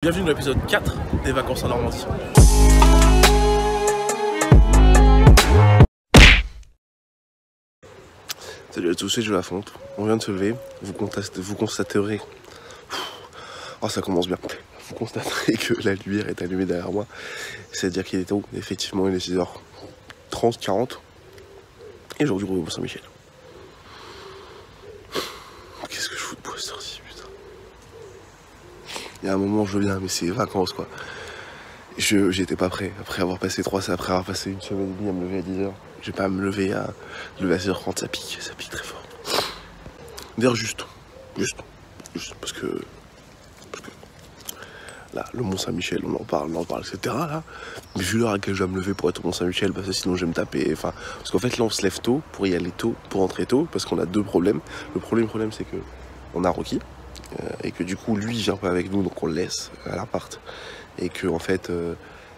Bienvenue dans l'épisode 4 des vacances en Normandie. Salut à tous, c'est Joe Lafonte. On vient de se lever, vous constaterez... Oh, ça commence bien. Vous constaterez que la lumière est allumée derrière moi. C'est-à-dire qu'il est tôt, effectivement il est 6h30, 40. Et aujourd'hui on est au Mont-Saint-Michel. Qu'est-ce que je fous de beau cette heure-ci, putain. Il y a un moment je viens, mais c'est les vacances quoi. J'étais pas prêt. Après avoir passé une semaine et demie à me lever à 10h. Je vais pas me lever à 6h30, ça pique très fort. D'ailleurs juste parce que là, le Mont-Saint-Michel, on en parle, etc. là. Mais vu l'heure à laquelle je dois me lever pour être au Mont-Saint-Michel, parce que sinon je vais me taper. Enfin, parce qu'en fait là on se lève tôt pour y aller tôt, pour rentrer tôt, parce qu'on a deux problèmes. Le problème c'est que on a Rocky. Et que du coup lui il vient pas avec nous, donc on le laisse à l'appart. Et que en fait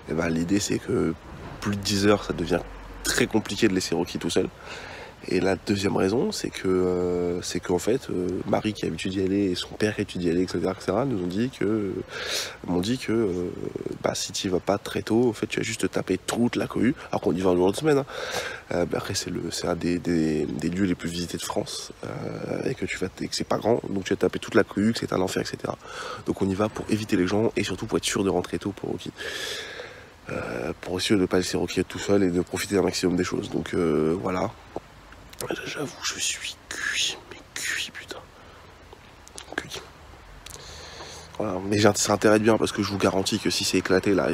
l'idée c'est que plus de 10 heures ça devient très compliqué de laisser Rocky tout seul. Et la deuxième raison c'est qu'en fait Marie qui a l'habitude d'y aller et son père qui a l'habitude d'y aller, etc., nous m'ont dit que si tu y vas pas très tôt, en fait tu vas juste te taper toute la cohue, alors qu'on y va un jour de semaine, hein. Après c'est un des lieux les plus visités de France, et que c'est pas grand, donc tu vas taper toute la cohue, que c'est un enfer, etc. Donc on y va pour éviter les gens et surtout pour être sûr de rentrer tôt pour Rocky. Pour essayer de ne pas laisser Rocky être tout seul et de profiter un maximum des choses. Donc voilà. J'avoue, je suis cuit, putain. Cuit. Voilà, mais ça intéresse bien parce que je vous garantis que si c'est éclaté là,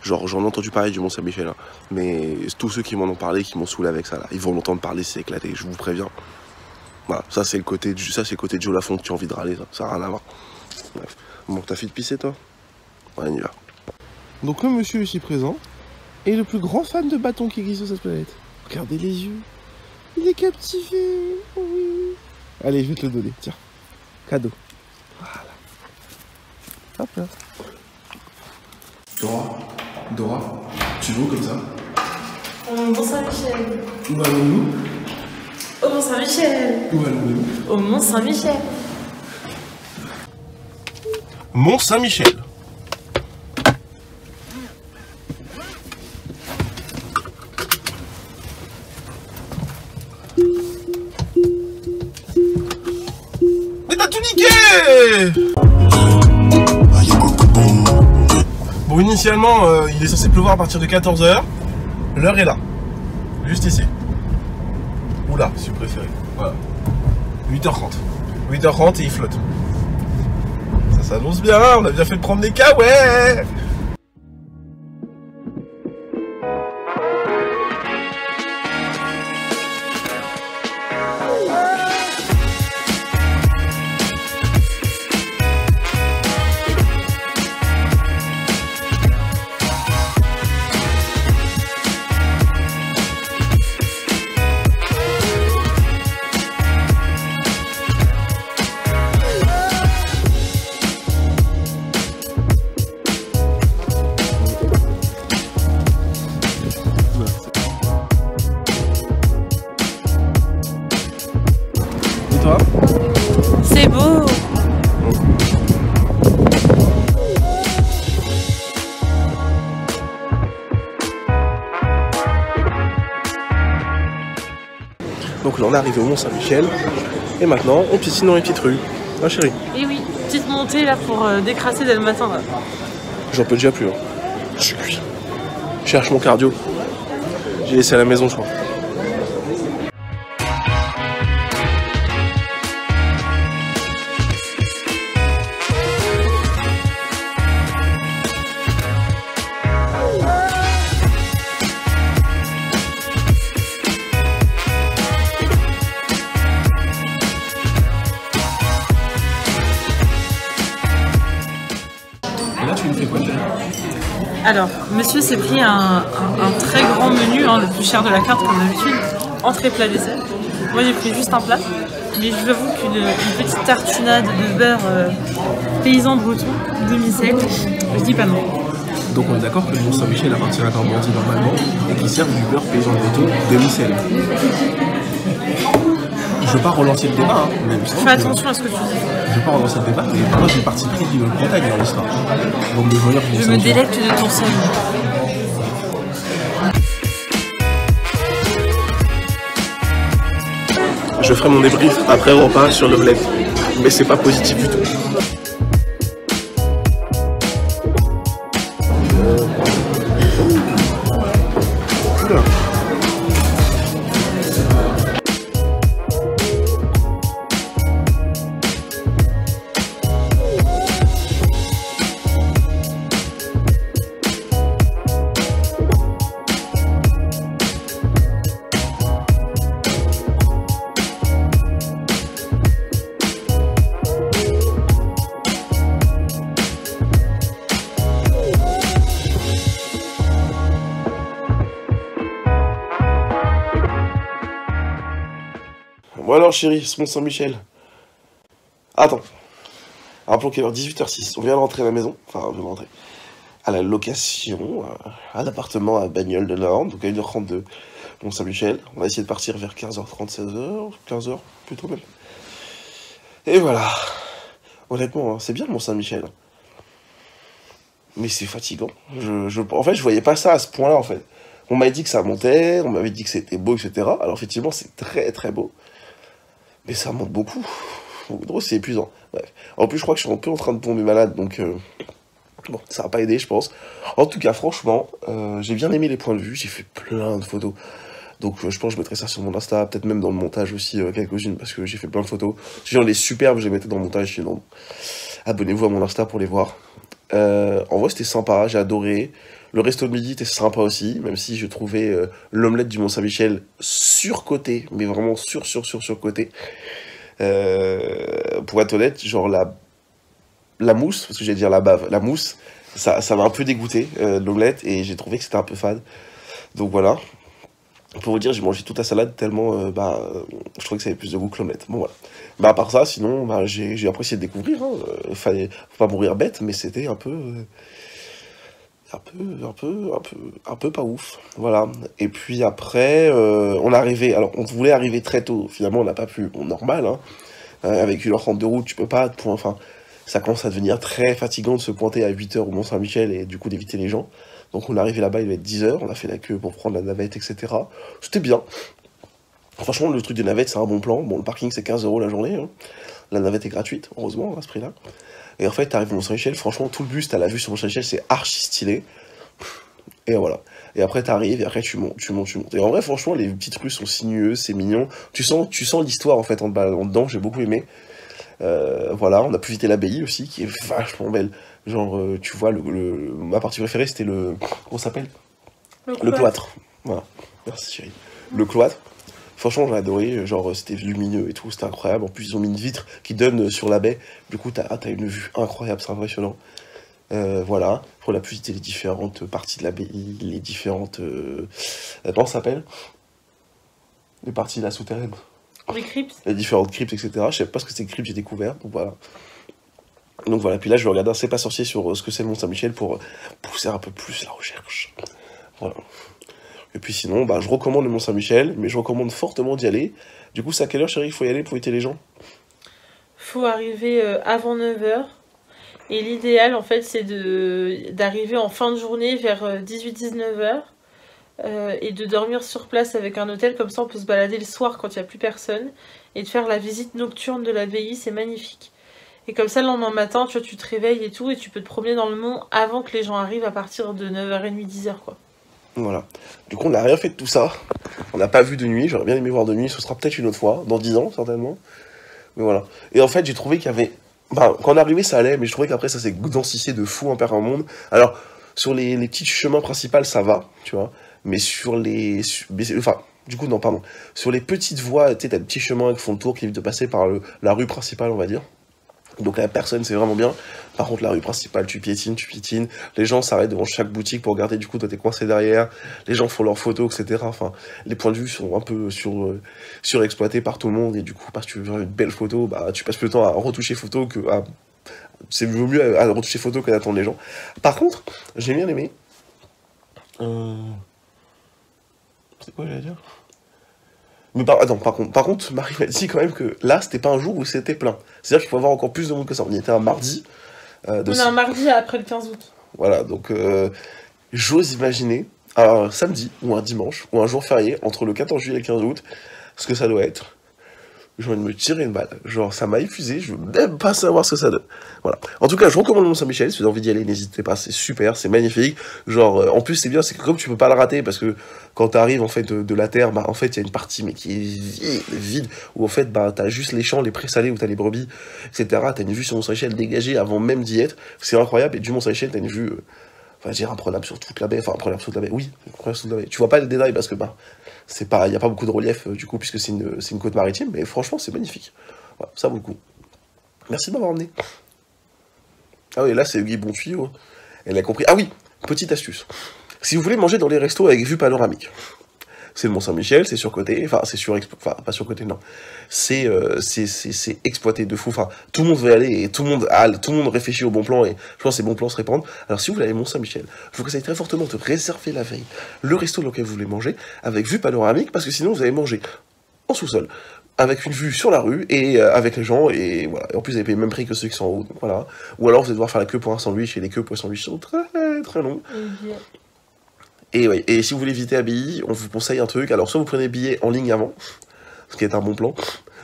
genre j'en ai entendu parler du Mont-Saint-Michel, hein, mais tous ceux qui m'en ont parlé, qui m'ont saoulé avec ça là, ils vont l'entendre parler si c'est éclaté, je vous préviens. Voilà, ça c'est le côté de Joe Lafonte qui a envie de râler, ça n'a rien à voir. Bref. Bon, t'as fait de pisser toi? Ouais, on y va. Donc le monsieur ici présent est le plus grand fan de bâtons qui existe sur cette planète. Regardez les yeux. Il est captivé, oui. Allez, je vais te le donner, tiens. Cadeau. Voilà. Hop là. Dora, tu veux comme ça? Au Mont-Saint-Michel. Où allons-nous? Au Mont-Saint-Michel. Où allons-nous? Au Mont-Saint-Michel. Mont-Saint-Michel. Bon, initialement, il est censé pleuvoir à partir de 14h. L'heure est là. Juste ici. Ou là, si vous préférez. Voilà. 8h30. 8h30 et il flotte. Ça s'annonce bien, on a bien fait de prendre des cas, ouais. C'est beau. Donc là on est arrivé au Mont-Saint-Michel et maintenant on piscine dans les petites rues. Ah chérie? Et oui, petite montée là pour décrasser dès le matin là. J'en peux déjà plus, hein. Je suis cuit. Je cherche mon cardio. J'ai laissé à la maison je crois. Là, tu nous fais quoi? Alors, monsieur s'est pris un très grand menu, hein, le plus cher de la carte comme d'habitude, entrée, plat, dessert. Moi j'ai pris juste un plat, mais je vous avoue qu'une petite tartinade de beurre paysan breton, demi-sel, je dis pas non. Donc on est d'accord que le Mont-Saint-Michel appartient à la Normandie normalement et qu'ils servent du beurre paysan breton demi-sel. veux pas relancer le débat, hein, mais Fais attention à ce que tu dis. Je veux pas relancer le débat, mais moi j'ai parti pris du Bretagne dans l'histoire. Donc de voyeurs Je me délecte de ton salut. Je ferai mon débrief après repas sur l'omelette, mais c'est pas positif du tout. Bon alors chérie, ce Mont Saint-Michel. Attends. Rappelons qu'il est 18h06. On vient de rentrer à la maison. Enfin, on vient de rentrer. À la location, à l'appartement à Bagnoles de Nord. Donc à 1h30 de Mont Saint-Michel. On va essayer de partir vers 15h30, 16h. 15h plutôt même. Et voilà. Honnêtement, hein, c'est bien le Mont Saint-Michel. Mais c'est fatigant. En fait, je voyais pas ça à ce point-là, en fait. On m'avait dit que ça montait, on m'avait dit que c'était beau, etc. Alors effectivement, c'est très très beau. Mais ça monte beaucoup. Beaucoup trop, c'est épuisant. Bref. En plus, je crois que je suis un peu en train de tomber malade, donc bon, ça va pas aider, je pense. En tout cas, franchement, j'ai bien aimé les points de vue, j'ai fait plein de photos. Donc je pense que je mettrai ça sur mon Insta, peut-être même dans le montage aussi, quelques-unes, parce que j'ai fait plein de photos. Si j'en ai superbes, je les mettais dans le montage, sinon abonnez-vous à mon Insta pour les voir. En vrai, c'était sympa, j'ai adoré. Le resto de midi était sympa aussi, même si je trouvais l'omelette du Mont-Saint-Michel surcotée, mais vraiment surcotée. Pour être honnête, genre la mousse, parce que j'allais dire la bave, la mousse, ça m'a un peu dégoûté, l'omelette, et j'ai trouvé que c'était un peu fade. Donc voilà. Pour vous dire, j'ai mangé toute la salade tellement, je trouvais que ça avait plus de goût que l'omelette. Bon voilà. Bah à part ça, sinon, j'ai apprécié de découvrir, hein. Faut pas mourir bête, mais c'était un peu pas ouf, voilà. Et puis après, on arrivait, alors on voulait arriver très tôt, finalement on n'a pas pu, bon, normal, hein, avec 1h30 de route, tu peux pas, enfin, ça commence à devenir très fatigant de se pointer à 8h au Mont-Saint-Michel et du coup d'éviter les gens. Donc on est arrivé là-bas, il va être 10h, on a fait la queue pour prendre la navette, etc. C'était bien. Franchement, le truc des navettes, c'est un bon plan. Bon, le parking, c'est 15 € la journée, hein. La navette est gratuite, heureusement, à ce prix-là. Et en fait, t'arrives au Mont-Saint-Michel, franchement, tout le bus, t'as la vue sur Mont-Saint-Michel, c'est archi stylé. Et voilà. Et après, t'arrives, et après, tu montes. Et en vrai, franchement, les petites rues sont sinueuses, c'est mignon. Tu sens l'histoire, en fait, en dedans, j'ai beaucoup aimé. Voilà, on a pu visiter l'abbaye aussi, qui est vachement belle. Genre, tu vois, ma partie préférée, c'était comment ça s'appelle ? Le cloître. Voilà. Merci, chérie. Le cloître. Franchement, j'ai adoré, genre, c'était lumineux et tout, c'était incroyable. En plus, ils ont mis une vitre qui donne sur la baie. Du coup, t'as une vue incroyable, c'est impressionnant. Voilà, on a pu visiter les différentes parties de l'abbaye, les différentes... comment ça s'appelle ? Les parties là souterraines. Les cryptes. Les différentes cryptes, etc. Je sais pas ce que c'est cryptes, j'ai découvert, donc voilà. Donc voilà, puis là, je vais regarder un C'est pas sorcier sur ce que c'est le Mont-Saint-Michel pour pousser un peu plus la recherche. Voilà. Et puis sinon, je recommande le Mont-Saint-Michel, mais je recommande fortement d'y aller. Du coup, c'est à quelle heure, chérie, il faut y aller pour éviter les gens ? Faut arriver avant 9h. Et l'idéal, en fait, c'est d'arriver en fin de journée vers 18-19h et de dormir sur place avec un hôtel. Comme ça, on peut se balader le soir quand il n'y a plus personne et de faire la visite nocturne de l'abbaye, c'est magnifique. Et comme ça, le lendemain matin, tu vois, tu te réveilles et tout, et tu peux te promener dans le mont avant que les gens arrivent à partir de 9h30, 10h, quoi. Voilà. Du coup, on n'a rien fait de tout ça. On n'a pas vu de nuit. J'aurais bien aimé voir de nuit. Ce sera peut-être une autre fois, dans 10 ans, certainement. Mais voilà. Et en fait, j'ai trouvé qu'il y avait... quand on arrivait, ça allait, mais je trouvais qu'après, ça s'est densissé de fou un père un monde. Alors, sur les petits chemins principaux, ça va, tu vois. Mais sur les... Enfin, du coup, non, pardon. Sur les petites voies, tu sais, t'as des petits chemins qui font le tour, qui évitent de passer par la rue principale, on va dire. Donc la personne, c'est vraiment bien. Par contre, la rue principale, tu piétines. Les gens s'arrêtent devant chaque boutique pour regarder, du coup, toi, t'es coincé derrière. Les gens font leurs photos, etc. Enfin, les points de vue sont un peu surexploités par tout le monde. Et du coup, parce que tu veux faire une belle photo, tu passes plus de temps à retoucher photo que à... C'est mieux à retoucher photo que d'attendre les gens. Par contre, j'ai bien aimé... C'est quoi, j'allais dire ? Mais attends, par contre, Marie m'a dit quand même que là, c'était pas un jour où c'était plein. C'est-à-dire qu'il faut avoir encore plus de monde que ça. On y était un mardi. On a un mardi après le 15 août. Voilà, donc j'ose imaginer un samedi ou un dimanche ou un jour férié entre le 14 juillet et le 15 août, ce que ça doit être. J'ai envie de me tirer une balle. Genre, ça m'a épuisé, je veux même pas savoir ce que ça donne. Voilà. En tout cas, je recommande le Mont-Saint-Michel. Si vous avez envie d'y aller, n'hésitez pas, c'est super, c'est magnifique. Genre, en plus, c'est bien, c'est que comme tu peux pas le rater, parce que quand t'arrives, en fait, de la terre, bah, en fait, il y a une partie, mais qui est vide, où en fait, bah, t'as juste les champs, les prés salés, où t'as les brebis, etc. T'as une vue sur Mont-Saint-Michel dégagée avant même d'y être. C'est incroyable. Et du Mont-Saint-Michel, t'as une vue, enfin, je dirais, imprenable sur toute la baie. Enfin, imprenable sur toute la baie. Oui, imprenable sur toute la baie. Tu vois pas les détails parce que, bah, c'est pas, y a pas beaucoup de relief, du coup, puisque c'est une côte maritime, mais franchement, c'est magnifique. Voilà, ça vaut le coup. Merci de m'avoir emmené. Ah oui, là, c'est Guy Bontuyau. Elle a compris. Ah oui, petite astuce. Si vous voulez manger dans les restos avec vue panoramique, c'est le Mont-Saint-Michel, c'est surcoté, enfin, c'est enfin, pas surcoté, non. C'est exploité de fou. Enfin, tout le monde veut y aller et tout le monde réfléchit au bon plan et je pense que ces bons plans se répandent. Alors, si vous voulez aller au Mont-Saint-Michel, je vous conseille très fortement de réserver la veille le resto dans lequel vous voulez manger avec vue panoramique parce que sinon, vous allez manger en sous-sol, avec une vue sur la rue et avec les gens, et voilà. Et en plus, vous avez payé le même prix que ceux qui sont en haut, donc voilà. Ou alors, vous allez devoir faire la queue pour un sandwich, et les queues pour les sandwichs sont très très longues. Et, ouais, et si vous voulez visiter Abbaye, on vous conseille un truc. Alors, soit vous prenez le billet en ligne avant, ce qui est un bon plan,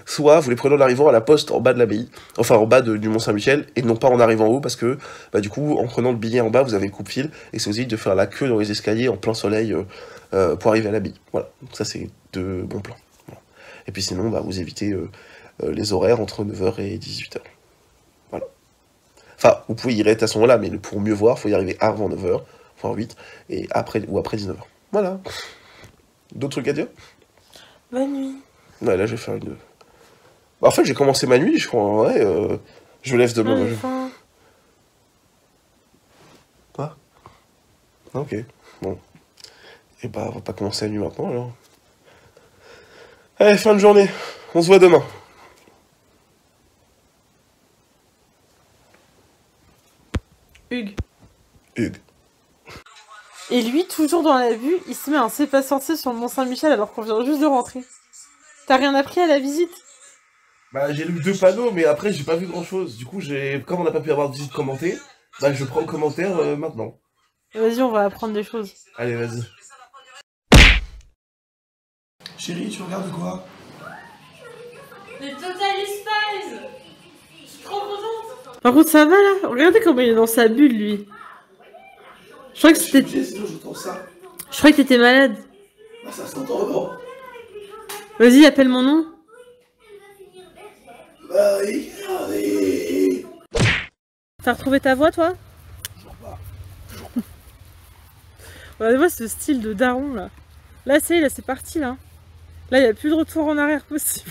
soit vous les prenez en arrivant à la poste en bas de l'abbaye, enfin en bas du Mont-Saint-Michel, et non pas en arrivant en haut, parce que bah, du coup, en prenant le billet en bas, vous avez le coupe-fil, et c'est aussi de faire la queue dans les escaliers en plein soleil pour arriver à l'abbaye. Voilà, donc ça c'est de bons plans. Voilà. Et puis sinon, bah, vous évitez les horaires entre 9h et 18h. Voilà. Enfin, vous pouvez y rester à ce moment-là, mais pour mieux voir, il faut y arriver avant 9h, voire 8, et après, ou après 19h. Voilà. D'autres trucs à dire? Bonne nuit. Ouais, là, je vais faire une... Bah, en fait, j'ai commencé ma nuit, je crois. Ouais, je me lève demain. Quoi? Ok, bon. Et bah, on va pas commencer la nuit maintenant, alors. Allez, fin de journée. On se voit demain. Hugues. Hugues. Et lui, toujours dans la vue, il se met un c'est pas sorti sur le Mont-Saint-Michel alors qu'on vient juste de rentrer. T'as rien appris à la visite? Bah, j'ai lu 2 panneaux, mais après, j'ai pas vu grand-chose. Du coup, comme on n'a pas pu avoir de visite commentée, bah, je prends le commentaire maintenant. Vas-y, on va apprendre des choses. Allez, vas-y. Chérie, tu regardes quoi? Les Total Spies. Je suis trop contente. Par contre, ça va là? Regardez comment il est dans sa bulle, lui. Je crois que c'était... Je crois que t'étais malade. Bah, ça s'entend, non? Vas-y, appelle mon nom. Marie. T'as retrouvé ta voix, toi? Toujours pas. Regardez-moi ce style de daron, là. Là, c'est parti, là. Là, il n'y a plus de retour en arrière possible.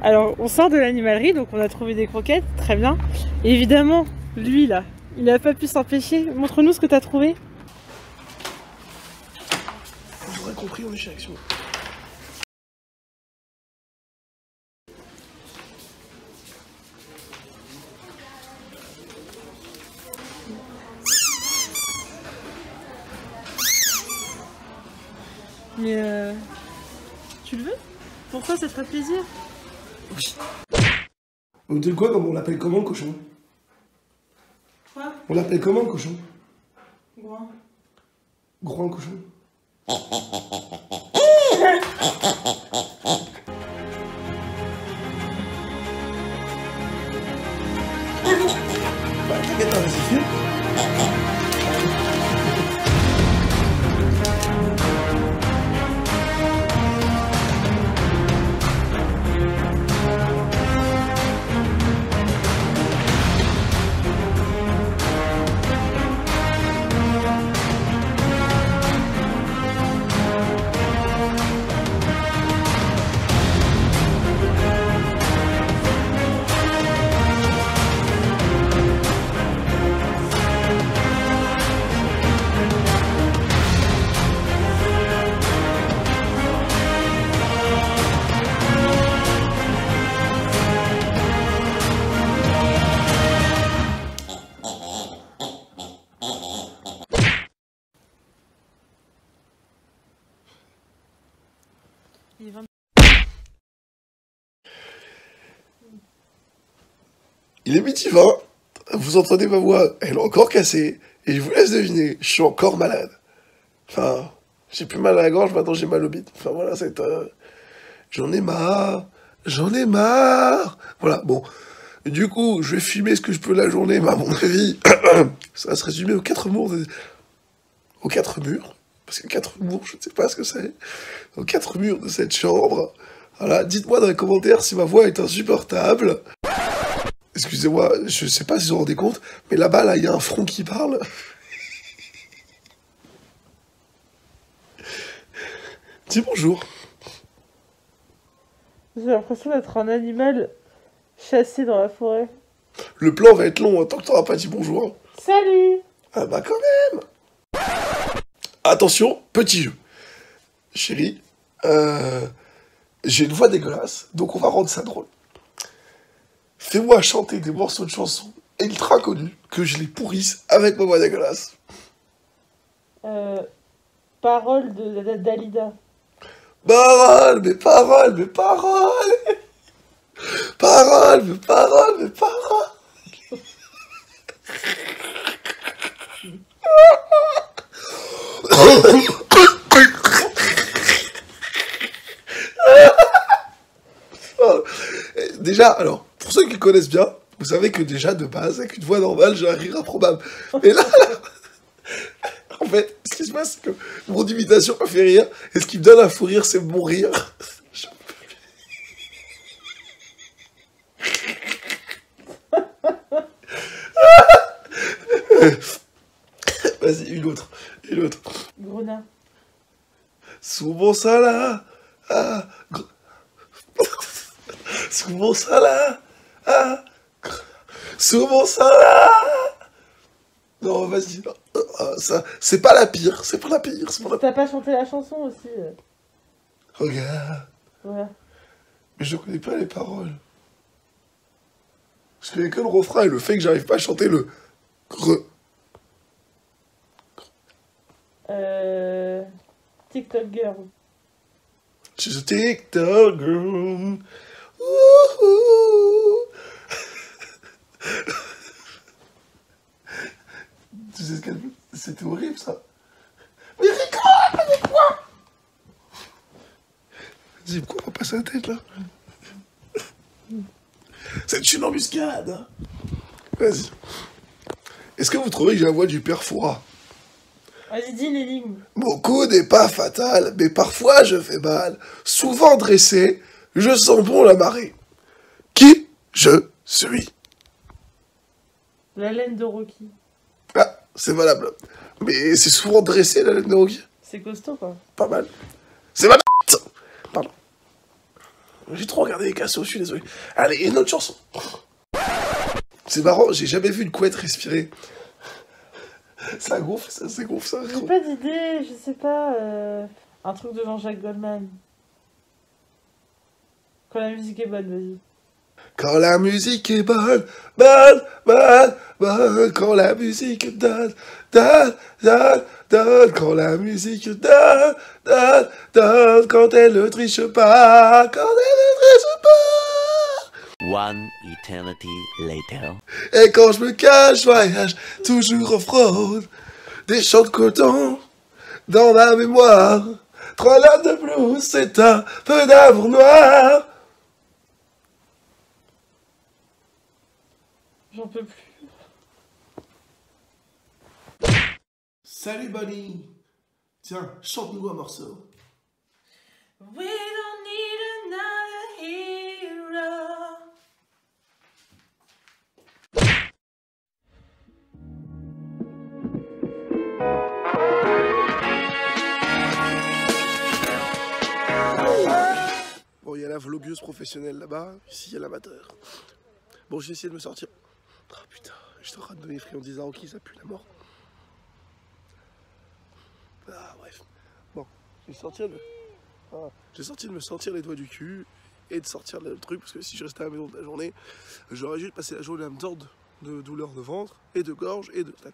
Alors, on sort de l'animalerie, donc on a trouvé des croquettes, très bien. Et évidemment, lui, là, il n'a pas pu s'empêcher. Montre-nous ce que t'as trouvé. Vous aurez compris, on est chez Action. Mais tu le veux? Pourquoi ça te ferait plaisir? Oui. On dit quoi, on l'appelle comment, le cochon? Quoi? On l'appelle comment, le cochon? Grand. Grand cochon. Bah, t'inquiète pas, vas-y, fais. Il est 20... Il est midi 20, vous entendez ma voix, elle est encore cassée, et je vous laisse deviner, je suis encore malade. Enfin, j'ai plus mal à la gorge, maintenant j'ai mal au bide. Enfin voilà, c'est... J'en ai marre, j'en ai marre. Voilà, bon. Du coup, je vais filmer ce que je peux la journée, mais à mon avis, ça va se résumer aux 4 murs, aux 4 murs, parce que 4 murs, je ne sais pas ce que c'est, aux 4 murs de cette chambre. Voilà, dites-moi dans les commentaires si ma voix est insupportable. Excusez-moi, je sais pas si vous vous rendez compte, mais là-bas, là, il y a un front qui parle. Dis bonjour. J'ai l'impression d'être un animal chassé dans la forêt. Le plan va être long, hein, tant que t'auras pas dit bonjour. Salut! Ah bah quand même. Attention, petit jeu. Chérie, j'ai une voix dégueulasse, donc on va rendre ça drôle. Fais-moi chanter des morceaux de chansons ultra connus, que je les pourrisse avec ma voix dégueulasse. Parole de Dalida. Paroles, mes paroles, mes paroles. Paroles, mes paroles, mes paroles. Déjà, alors, pour ceux qui connaissent bien, vous savez que déjà, de base, avec une voix normale, j'ai un rire improbable. Mais là, en fait, ce qui se passe, c'est que mon imitation me fait rire, et ce qui me donne un fou rire, c'est mon rire. Vas-y, une autre. Grenat. Sous mon salaire, sous mon salaire, sous mon salaire. Non, vas-y, non. Ça, c'est pas la pire, c'est pas la pire, c'est pas la pire. T'as pas chanté la chanson aussi? Regarde. Voilà. Mais je connais pas les paroles. Je connais que le refrain et le fait que j'arrive pas à chanter le TikTok girl. She's a TikTok girl. Ouh. Tu sais ce qu'elle fait? C'était horrible ça. Mais rigole, mais quoi? Dis, pourquoi on va passer la tête là? C'est une embuscade. Hein. Vas-y. Est-ce que vous trouvez que j'ai la voix du père Fouras? Vas-y, dis l'énigme. Mon coup n'est pas fatal, mais parfois je fais mal. Souvent dressé, je sens bon la marée. Qui je suis? La laine de Rocky. Ah, c'est valable. Mais c'est souvent dressé la laine de Rocky. C'est costaud, quoi. Pas mal. C'est ma bête. Pardon. J'ai trop regardé les cassos, je suis désolé. Allez, une autre chanson. C'est marrant, j'ai jamais vu une couette respirer. Ça gonfle, ça gonfle, ça. J'ai pas d'idée, je sais pas. Un truc de Jean-Jacques Goldman. Quand la musique est bonne, vas-y. Quand la musique est bonne, bonne, bonne, bonne, quand la musique donne, donne, donne, donne, quand la musique donne, donne, donne, quand elle ne triche pas, quand elle ne triche pas. One eternity later. Et quand je me cache, je voyage toujours en fraude, des chants de coton dans ma mémoire. 3 lames de blues, c'est un peu d'amour noir. J'en peux plus. Salut Bonnie. Tiens, chante-nous un morceau. We don't need another hero. Bon, il y a la vloggeuse professionnelle là-bas, ici il y a l'amateur. Bon, j'ai essayé de me sortir. Oh putain, j'étais en train de donner friandises à Rocky, ça pue la mort. Ah bref. Bon, j'ai sorti de me sortir les doigts du cul et de sortir le truc, parce que si je restais à la maison toute la journée, j'aurais juste passé la journée à me tordre de douleurs de ventre et de gorge et de tête.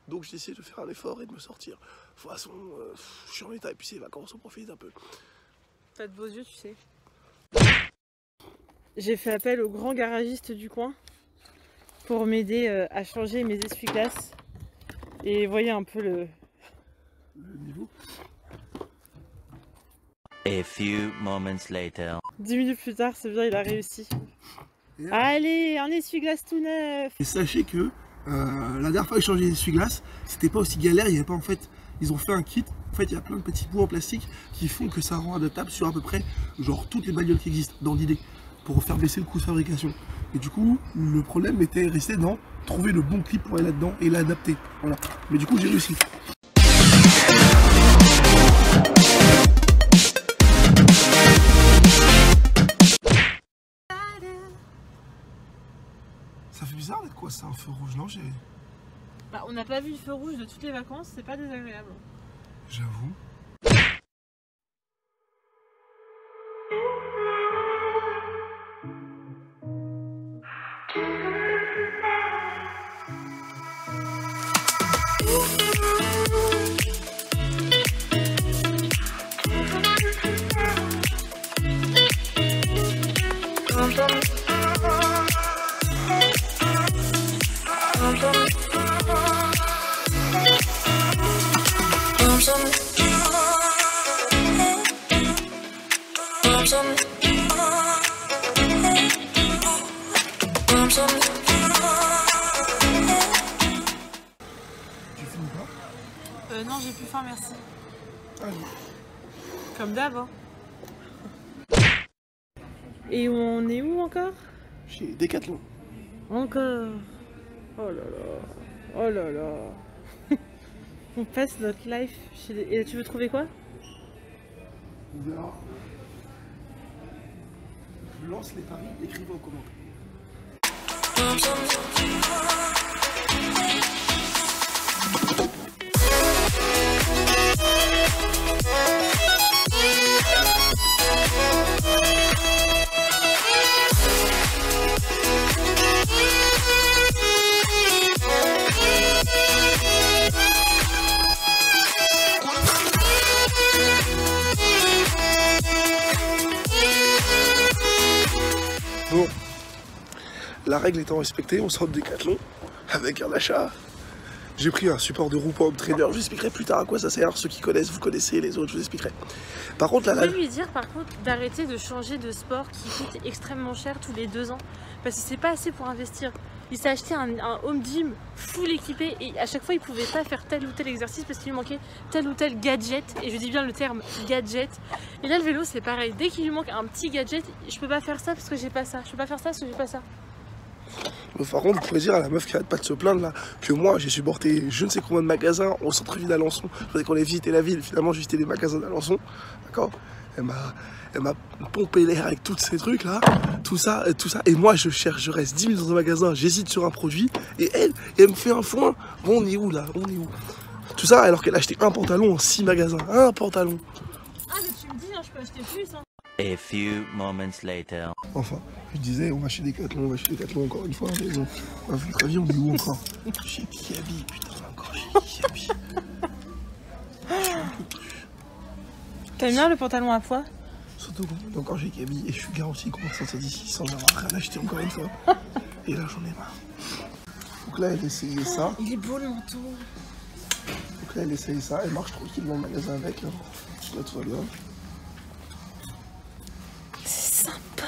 Donc j'ai essayé de faire un effort et de me sortir. De toute façon, je suis en état, et puis c'est les vacances, on profite un peu. T'as de beaux yeux, tu sais. J'ai fait appel au grand garagiste du coin pour m'aider à changer mes essuie-glaces. Et voyez un peu le niveau. A few moments later. 10 minutes plus tard, c'est bien, il a réussi. Allez, un essuie-glace tout neuf. Et sachez que la dernière fois que j'ai changé les essuie-glaces, c'était pas aussi galère, il y avait pas en fait, ils ont fait un kit, en fait il y a plein de petits bouts en plastique qui font que ça rend adaptable sur à peu près genre toutes les bagnoles qui existent dans l'idée, pour faire baisser le coût de fabrication. Et du coup, le problème était resté dans trouver le bon clip pour aller là-dedans et l'adapter. Voilà. Mais du coup, j'ai réussi. Ça fait bizarre d'être quoi, c'est un feu rouge, non? Bah, on n'a pas vu le feu rouge de toutes les vacances, c'est pas désagréable. J'avoue. Tu finis pas? Non, j'ai plus faim, merci. Allez. Comme d'hab. Hein. Et on est où encore? Chez Decathlon. Encore. Oh là là. Oh là là. On passe notre life chez les... Et tu veux trouver quoi? On verra. Je lance les paris, écrivez en commentaire. Bon, la règle étant respectée, on sort de Decathlon avec un achat. J'ai pris un support de roue pour trainer. Je vous expliquerai plus tard à quoi ça sert. Ceux qui connaissent, vous connaissez, les autres, je vous expliquerai. Par contre, Vous pouvez lui dire par contre d'arrêter de changer de sport qui coûte extrêmement cher tous les 2 ans. Parce que c'est pas assez pour investir. Il s'est acheté un home gym full équipé et à chaque fois il pouvait pas faire tel ou tel exercice parce qu'il lui manquait tel ou tel gadget. Et je dis bien le terme gadget. Et là le vélo c'est pareil. Dès qu'il lui manque un petit gadget, je peux pas faire ça parce que j'ai pas ça. Je peux pas faire ça parce que j'ai pas ça. Mais par contre, vous pouvez dire à la meuf qui arrête pas de se plaindre là que moi j'ai supporté je ne sais combien de magasins au centre-ville d'Alençon. Je faisais qu'on ait visité la ville, finalement j'ai visité les magasins d'Alençon. D'accord? Elle m'a pompé l'air avec tous ces trucs là, tout ça. Et moi je cherche, je reste 10 minutes dans un magasin, j'hésite sur un produit et elle me fait un foin. Bon, on est où là? On est où? Tout ça alors qu'elle a acheté un pantalon en 6 magasins. Un pantalon. Ah mais tu me dis, hein, je peux acheter plus. Hein. A few moments later. Enfin, je disais, on va chez Decathlon, encore une fois. Mais bon, à votre avis, on est où encore? Chez Kiabi, putain, encore chez Kiabi. T'aimes bien le pantalon à poids? Surtout qu'on est encore chez Kiabi et je suis garanti qu'on va sortir d'ici sans avoir rien acheté encore une fois. Et là, j'en ai marre. Donc là, elle essayait ça. Il est beau le manteau. Donc là, elle essayait ça. Elle marche tranquille dans le magasin avec. Là, tout va bien. C'est sympa.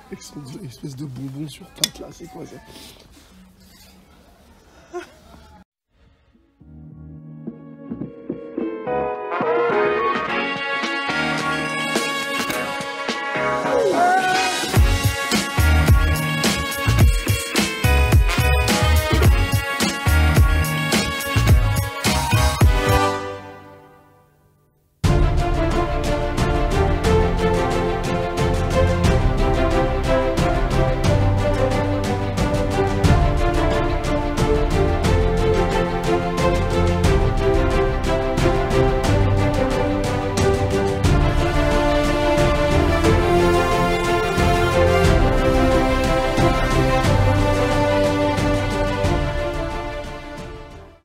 Avec son espèce de bonbon sur patte là, c'est quoi ça?